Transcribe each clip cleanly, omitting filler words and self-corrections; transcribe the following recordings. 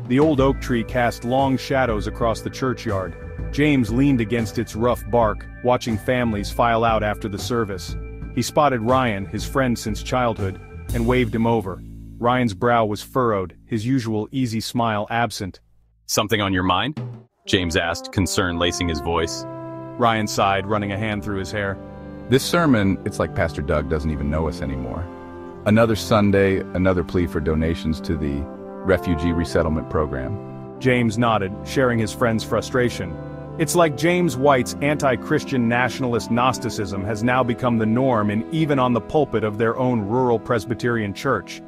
The old oak tree cast long shadows across the churchyard. James leaned against its rough bark, watching families file out after the service. He spotted Ryan, his friend since childhood, and waved him over. Ryan's brow was furrowed, his usual easy smile absent. "Something on your mind?" James asked, concern lacing his voice. Ryan sighed, running a hand through his hair. This sermon, it's like Pastor Doug doesn't even know us anymore. Another Sunday, another plea for donations to the refugee resettlement program. James nodded, sharing his friend's frustration. It's like James White's anti-Christian nationalist Gnosticism has now become the norm and even on the pulpit of their own rural Presbyterian church.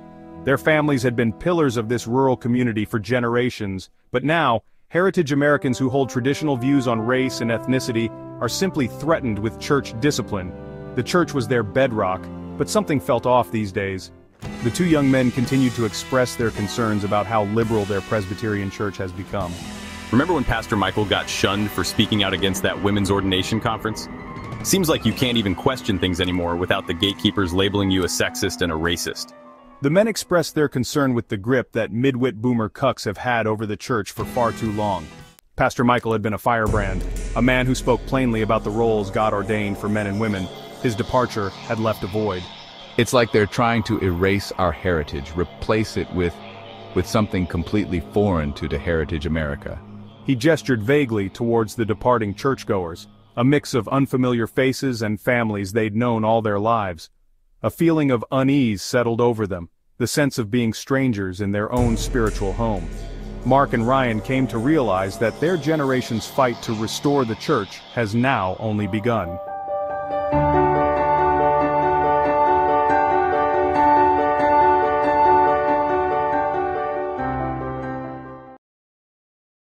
Their families had been pillars of this rural community for generations, but now, heritage Americans who hold traditional views on race and ethnicity are simply threatened with church discipline. The church was their bedrock, but something felt off these days. The two young men continued to express their concerns about how liberal their Presbyterian church has become. Remember when Pastor Michael got shunned for speaking out against that women's ordination conference? Seems like you can't even question things anymore without the gatekeepers labeling you a sexist and a racist. The men expressed their concern with the grip that midwit boomer cucks have had over the church for far too long. Pastor Michael had been a firebrand, a man who spoke plainly about the roles God ordained for men and women. His departure had left a void. It's like they're trying to erase our heritage, replace it with something completely foreign to the heritage America. He gestured vaguely towards the departing churchgoers, a mix of unfamiliar faces and families they'd known all their lives. A feeling of unease settled over them, the sense of being strangers in their own spiritual home. Mark and Ryan came to realize that their generation's fight to restore the church has now only begun.